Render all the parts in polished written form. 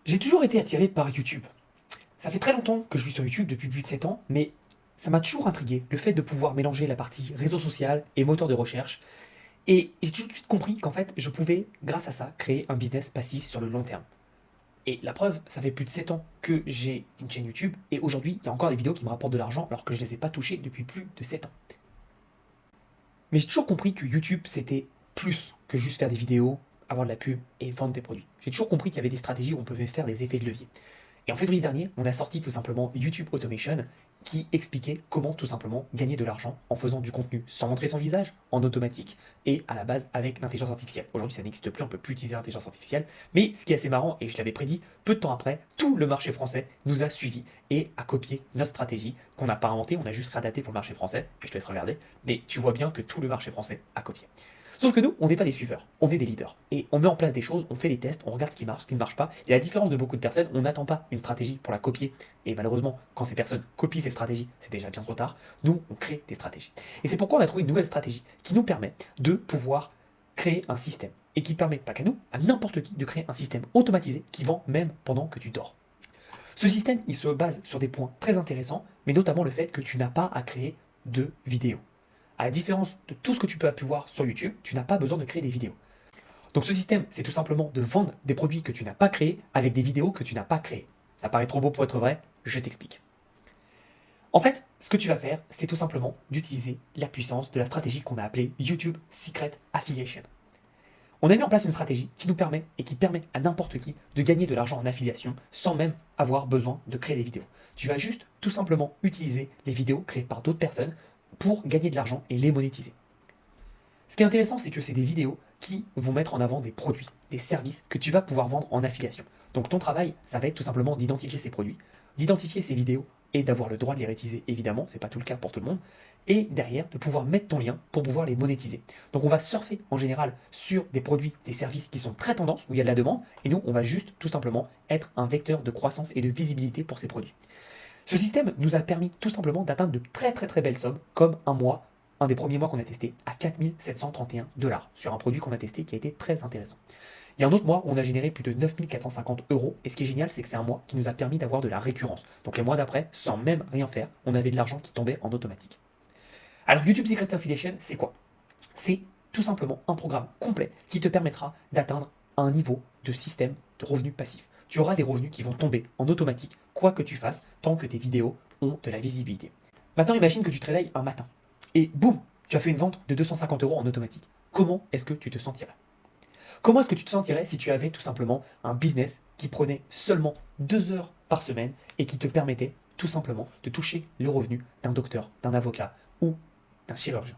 J'ai toujours été attiré par YouTube. Ça fait très longtemps que je suis sur YouTube, depuis plus de 7 ans, mais ça m'a toujours intrigué, le fait de pouvoir mélanger la partie réseau social et moteur de recherche. Et j'ai tout de suite compris qu'en fait, je pouvais, grâce à ça, créer un business passif sur le long terme. Et la preuve, ça fait plus de 7 ans que j'ai une chaîne YouTube, et aujourd'hui, il y a encore des vidéos qui me rapportent de l'argent alors que je ne les ai pas touchées depuis plus de 7 ans. Mais j'ai toujours compris que YouTube, c'était plus que juste faire des vidéos, avoir de la pub et vendre des produits. J'ai toujours compris qu'il y avait des stratégies où on pouvait faire des effets de levier. Et en février dernier, on a sorti tout simplement YouTube Automation qui expliquait comment tout simplement gagner de l'argent en faisant du contenu sans montrer son visage, en automatique et à la base avec l'intelligence artificielle. Aujourd'hui, ça n'existe plus, on ne peut plus utiliser l'intelligence artificielle. Mais ce qui est assez marrant, et je l'avais prédit, peu de temps après, tout le marché français nous a suivis et a copié notre stratégie qu'on n'a pas inventée, on a juste réadapté pour le marché français. Je te laisse regarder. Mais tu vois bien que tout le marché français a copié. Sauf que nous, on n'est pas des suiveurs, on est des leaders. Et on met en place des choses, on fait des tests, on regarde ce qui ne marche pas. Et la différence de beaucoup de personnes, on n'attend pas une stratégie pour la copier. Et malheureusement, quand ces personnes copient ces stratégies, c'est déjà bien trop tard. Nous, on crée des stratégies. Et c'est pourquoi on a trouvé une nouvelle stratégie qui nous permet de pouvoir créer un système. Et qui permet, pas qu'à nous, à n'importe qui, de créer un système automatisé qui vend même pendant que tu dors. Ce système, il se base sur des points très intéressants, mais notamment le fait que tu n'as pas à créer de vidéos. À la différence de tout ce que tu peux pu voir sur YouTube, tu n'as pas besoin de créer des vidéos. Donc ce système, c'est tout simplement de vendre des produits que tu n'as pas créés avec des vidéos que tu n'as pas créées. Ça paraît trop beau pour être vrai, je t'explique. En fait, ce que tu vas faire, c'est tout simplement d'utiliser la puissance de la stratégie qu'on a appelée YouTube Secret Affiliation. On a mis en place une stratégie qui nous permet et qui permet à n'importe qui de gagner de l'argent en affiliation sans même avoir besoin de créer des vidéos. Tu vas juste tout simplement utiliser les vidéos créées par d'autres personnes pour gagner de l'argent et les monétiser. Ce qui est intéressant, c'est que c'est des vidéos qui vont mettre en avant des produits, des services que tu vas pouvoir vendre en affiliation. Donc ton travail, ça va être tout simplement d'identifier ces produits, d'identifier ces vidéos et d'avoir le droit de les réutiliser, évidemment, c'est pas tout le cas pour tout le monde, et derrière de pouvoir mettre ton lien pour pouvoir les monétiser. Donc on va surfer en général sur des produits, des services qui sont très tendances, où il y a de la demande, et nous on va juste tout simplement être un vecteur de croissance et de visibilité pour ces produits. Ce système nous a permis tout simplement d'atteindre de très très très belles sommes, comme un des premiers mois qu'on a testé, à 4 731 $ sur un produit qu'on a testé qui a été très intéressant. Il y a un autre mois où on a généré plus de 9 450 €, et ce qui est génial, c'est que c'est un mois qui nous a permis d'avoir de la récurrence. Donc les mois d'après, sans même rien faire, on avait de l'argent qui tombait en automatique. Alors YouTube Secret Affiliation, c'est quoi? C'est tout simplement un programme complet qui te permettra d'atteindre un niveau de système de revenus passifs. Tu auras des revenus qui vont tomber en automatique, quoi que tu fasses, tant que tes vidéos ont de la visibilité. Maintenant, imagine que tu te réveilles un matin et boum, tu as fait une vente de 250 € en automatique. Comment est-ce que tu te sentirais? Comment est-ce que tu te sentirais si tu avais tout simplement un business qui prenait seulement 2 heures par semaine et qui te permettait tout simplement de toucher le revenu d'un docteur, d'un avocat ou d'un chirurgien?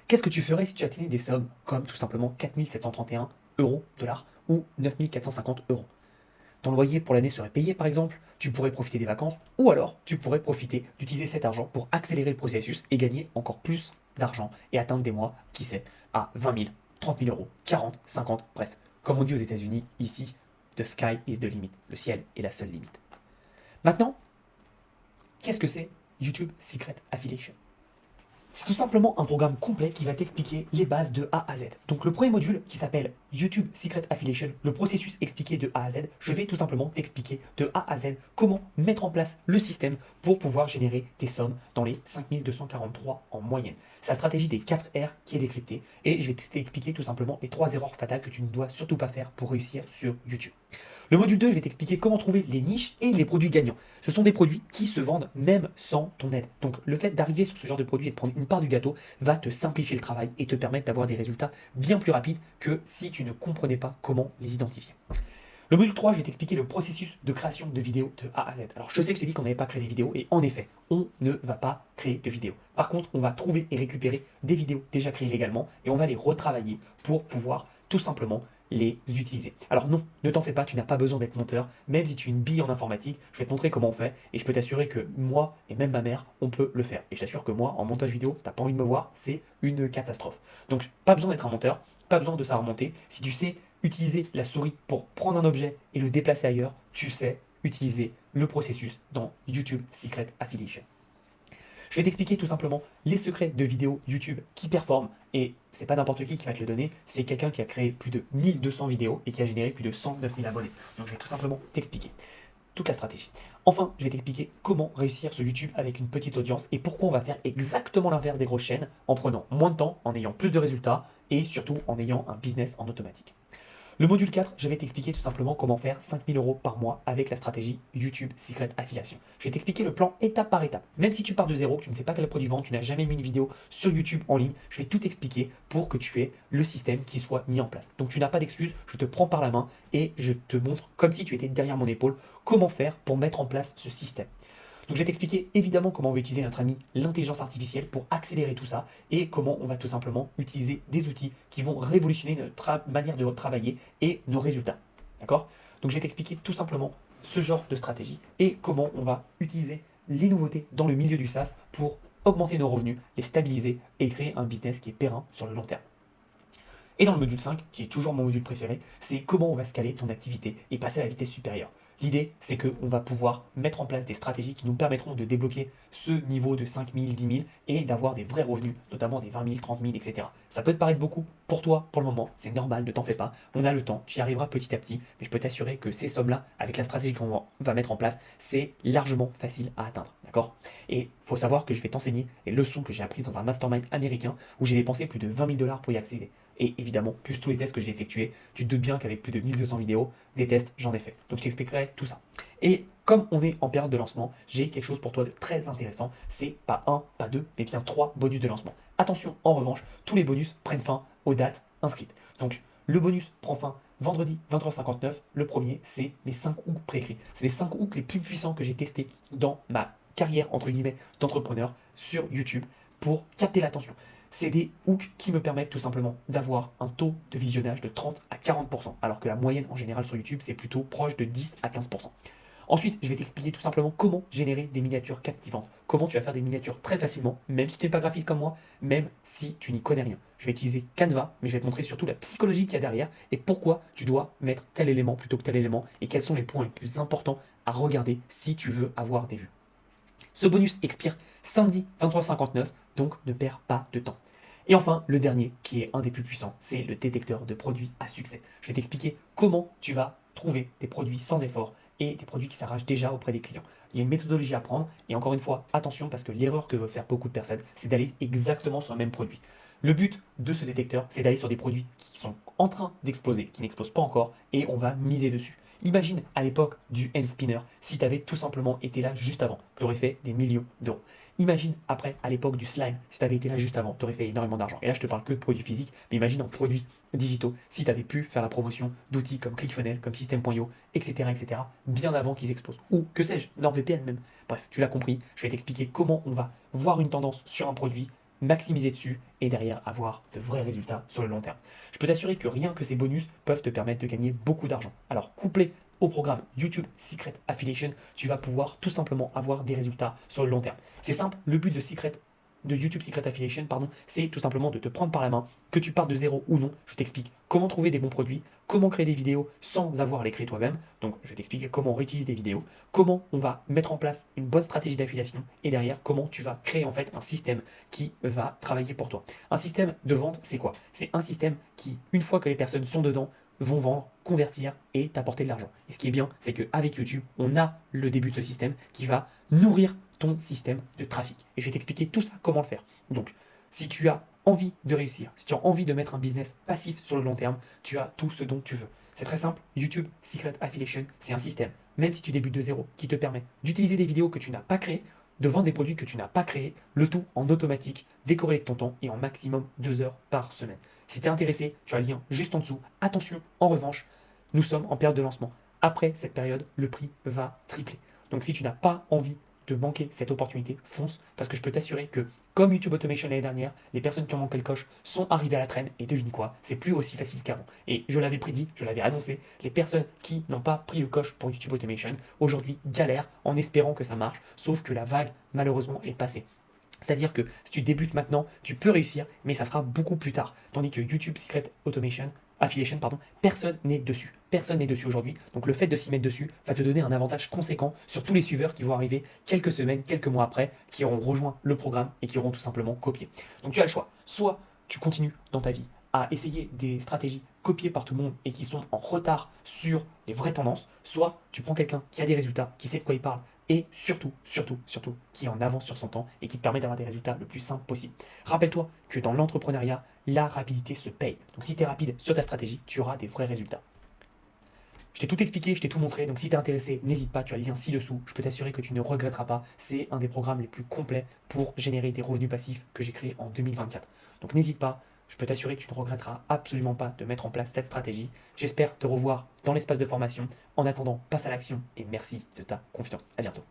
Qu'est-ce que tu ferais si tu atteignais des sommes comme tout simplement 4 731 € dollars ou 9 450 €? Ton loyer pour l'année serait payé par exemple, tu pourrais profiter des vacances, ou alors tu pourrais profiter d'utiliser cet argent pour accélérer le processus et gagner encore plus d'argent et atteindre des mois, qui sait, à 20 000, 30 000 €, 40, 50, bref. Comme on dit aux États-Unis, ici, the sky is the limit. Le ciel est la seule limite. Maintenant, qu'est-ce que c'est YouTube Secret Affiliation? C'est tout simplement un programme complet qui va t'expliquer les bases de A à Z. Donc le premier module qui s'appelle YouTube Secret Affiliation, le processus expliqué de A à Z, je vais tout simplement t'expliquer de A à Z comment mettre en place le système pour pouvoir générer tes sommes dans les 5243 en moyenne. C'est la stratégie des 4 R qui est décryptée et je vais t'expliquer tout simplement les 3 erreurs fatales que tu ne dois surtout pas faire pour réussir sur YouTube. Le module 2, je vais t'expliquer comment trouver les niches et les produits gagnants. Ce sont des produits qui se vendent même sans ton aide. Donc le fait d'arriver sur ce genre de produit et de prendre une part du gâteau va te simplifier le travail et te permettre d'avoir des résultats bien plus rapides que si tu ne comprenais pas comment les identifier. Le module 3, je vais t'expliquer le processus de création de vidéos de A à Z. Alors je sais que je t'ai dit qu'on n'avait pas créé des vidéos et en effet, on ne va pas créer de vidéos. Par contre, on va trouver et récupérer des vidéos déjà créées légalement et on va les retravailler pour pouvoir tout simplement les utiliser. Alors non, ne t'en fais pas, tu n'as pas besoin d'être monteur, même si tu es une bille en informatique, je vais te montrer comment on fait, et je peux t'assurer que moi, et même ma mère, on peut le faire. Et je t'assure que moi, en montage vidéo, t'as pas envie de me voir, c'est une catastrophe. Donc pas besoin d'être un monteur, pas besoin de savoir monter, si tu sais utiliser la souris pour prendre un objet et le déplacer ailleurs, tu sais utiliser le processus dans YouTube Secret Affiliation. Je vais t'expliquer tout simplement les secrets de vidéos YouTube qui performent. Et c'est pas n'importe qui va te le donner, c'est quelqu'un qui a créé plus de 1200 vidéos et qui a généré plus de 109 000 abonnés. Donc je vais tout simplement t'expliquer toute la stratégie. Enfin, je vais t'expliquer comment réussir sur YouTube avec une petite audience et pourquoi on va faire exactement l'inverse des grosses chaînes en prenant moins de temps, en ayant plus de résultats et surtout en ayant un business en automatique. Le module 4, je vais t'expliquer tout simplement comment faire 5000 euros par mois avec la stratégie YouTube Secret Affiliation. Je vais t'expliquer le plan étape par étape. Même si tu pars de zéro, que tu ne sais pas quel produit vendre, tu n'as jamais mis une vidéo sur YouTube en ligne, je vais tout t'expliquer pour que tu aies le système qui soit mis en place. Donc tu n'as pas d'excuse, je te prends par la main et je te montre, comme si tu étais derrière mon épaule, comment faire pour mettre en place ce système. Donc je vais t'expliquer évidemment comment on va utiliser notre ami l'intelligence artificielle pour accélérer tout ça et comment on va tout simplement utiliser des outils qui vont révolutionner notre manière de travailler et nos résultats. D'accord? Donc je vais t'expliquer tout simplement ce genre de stratégie et comment on va utiliser les nouveautés dans le milieu du SaaS pour augmenter nos revenus, les stabiliser et créer un business qui est périn sur le long terme. Et dans le module 5, qui est toujours mon module préféré, c'est comment on va scaler ton activité et passer à la vitesse supérieure. L'idée, c'est qu'on va pouvoir mettre en place des stratégies qui nous permettront de débloquer ce niveau de 5 000, 10 000 et d'avoir des vrais revenus, notamment des 20 000, 30 000, etc. Ça peut te paraître beaucoup pour toi pour le moment, c'est normal, ne t'en fais pas. On a le temps, tu y arriveras petit à petit, mais je peux t'assurer que ces sommes-là, avec la stratégie qu'on va mettre en place, c'est largement facile à atteindre. D'accord? Et il faut savoir que je vais t'enseigner les leçons que j'ai apprises dans un mastermind américain où j'ai dépensé plus de 20 000 dollars pour y accéder. Et évidemment, plus tous les tests que j'ai effectués, tu te doutes bien qu'avec plus de 1200 vidéos, des tests, j'en ai fait. Donc je t'expliquerai tout ça. Et comme on est en période de lancement, j'ai quelque chose pour toi de très intéressant. C'est pas un, pas deux, mais bien trois bonus de lancement. Attention, en revanche, tous les bonus prennent fin aux dates inscrites. Donc le bonus prend fin vendredi 23h59. Le premier, c'est les 5 hooks préécrits. C'est les 5 hooks les plus puissants que j'ai testés dans ma carrière, entre guillemets, d'entrepreneur sur YouTube pour capter l'attention. C'est des hooks qui me permettent tout simplement d'avoir un taux de visionnage de 30 à 40%, alors que la moyenne en général sur YouTube, c'est plutôt proche de 10 à 15%. Ensuite, je vais t'expliquer tout simplement comment générer des miniatures captivantes. Comment tu vas faire des miniatures très facilement, même si tu n'es pas graphiste comme moi, même si tu n'y connais rien. Je vais utiliser Canva, mais je vais te montrer surtout la psychologie qu'il y a derrière et pourquoi tu dois mettre tel élément plutôt que tel élément et quels sont les points les plus importants à regarder si tu veux avoir des vues. Ce bonus expire samedi 23h59, donc ne perds pas de temps. Et enfin, le dernier, qui est un des plus puissants, c'est le détecteur de produits à succès. Je vais t'expliquer comment tu vas trouver des produits sans effort et des produits qui s'arrachent déjà auprès des clients. Il y a une méthodologie à prendre, et encore une fois, attention, parce que l'erreur que veulent faire beaucoup de personnes, c'est d'aller exactement sur le même produit. Le but de ce détecteur, c'est d'aller sur des produits qui sont en train d'exploser, qui n'explosent pas encore, et on va miser dessus. Imagine à l'époque du hand spinner, si tu avais tout simplement été là juste avant, tu aurais fait des millions d'euros. Imagine après, à l'époque du slime, si tu avais été là juste avant, tu aurais fait énormément d'argent. Et là, je te parle que de produits physiques, mais imagine en produits digitaux, si tu avais pu faire la promotion d'outils comme ClickFunnels, comme System.io, etc., bien avant qu'ils explosent. Ou que sais-je, NordVPN même. Bref, tu l'as compris, je vais t'expliquer comment on va voir une tendance sur un produit, maximiser dessus et derrière avoir de vrais résultats sur le long terme. Je peux t'assurer que rien que ces bonus peuvent te permettre de gagner beaucoup d'argent. Alors, couplé au programme YouTube Secret Affiliation, tu vas pouvoir tout simplement avoir des résultats sur le long terme. C'est simple, le but de YouTube Secret Affiliation, c'est tout simplement de te prendre par la main, que tu partes de zéro ou non. Je t'explique comment trouver des bons produits, comment créer des vidéos sans avoir à les créer toi-même. Donc, je vais t'expliquer comment on réutilise des vidéos, comment on va mettre en place une bonne stratégie d'affiliation et derrière, comment tu vas créer en fait un système qui va travailler pour toi. Un système de vente, c'est quoi? C'est un système qui, une fois que les personnes sont dedans, vont vendre, convertir et t'apporter de l'argent. Et ce qui est bien, c'est qu'avec YouTube, on a le début de ce système qui va nourrir ton système de trafic. Et je vais t'expliquer tout ça, comment le faire. Donc, si tu as envie de réussir, si tu as envie de mettre un business passif sur le long terme, tu as tout ce dont tu veux. C'est très simple, YouTube Secret Affiliation, c'est un système, même si tu débutes de zéro, qui te permet d'utiliser des vidéos que tu n'as pas créées, de vendre des produits que tu n'as pas créés, le tout en automatique, décorrélé de ton temps et en maximum 2 heures par semaine. Si tu es intéressé, tu as le lien juste en dessous. Attention, en revanche, nous sommes en période de lancement. Après cette période, le prix va tripler. Donc si tu n'as pas envie de manquer cette opportunité, fonce, parce que je peux t'assurer que, comme YouTube Automation l'année dernière, les personnes qui ont manqué le coche sont arrivées à la traîne, et devine quoi, c'est plus aussi facile qu'avant. Et je l'avais prédit, je l'avais annoncé, les personnes qui n'ont pas pris le coche pour YouTube Automation, aujourd'hui galèrent en espérant que ça marche, sauf que la vague, malheureusement, est passée. C'est-à-dire que si tu débutes maintenant, tu peux réussir, mais ça sera beaucoup plus tard. Tandis que YouTube Secret Automation, affiliation, pardon, personne n'est dessus. Personne n'est dessus aujourd'hui. Donc le fait de s'y mettre dessus va te donner un avantage conséquent sur tous les suiveurs qui vont arriver quelques semaines, quelques mois après, qui auront rejoint le programme et qui auront tout simplement copié. Donc tu as le choix. Soit tu continues dans ta vie à essayer des stratégies copiées par tout le monde et qui sont en retard sur les vraies tendances, soit tu prends quelqu'un qui a des résultats, qui sait de quoi il parle, et surtout, surtout, surtout, qui est en avance sur son temps et qui te permet d'avoir des résultats le plus simples possible. Rappelle-toi que dans l'entrepreneuriat, la rapidité se paye. Donc si tu es rapide sur ta stratégie, tu auras des vrais résultats. Je t'ai tout expliqué, je t'ai tout montré, donc si tu es intéressé, n'hésite pas, tu as le lien ci-dessous. Je peux t'assurer que tu ne regretteras pas. C'est un des programmes les plus complets pour générer des revenus passifs que j'ai créé en 2024. Donc n'hésite pas, je peux t'assurer que tu ne regretteras absolument pas de mettre en place cette stratégie. J'espère te revoir dans l'espace de formation. En attendant, passe à l'action et merci de ta confiance. À bientôt.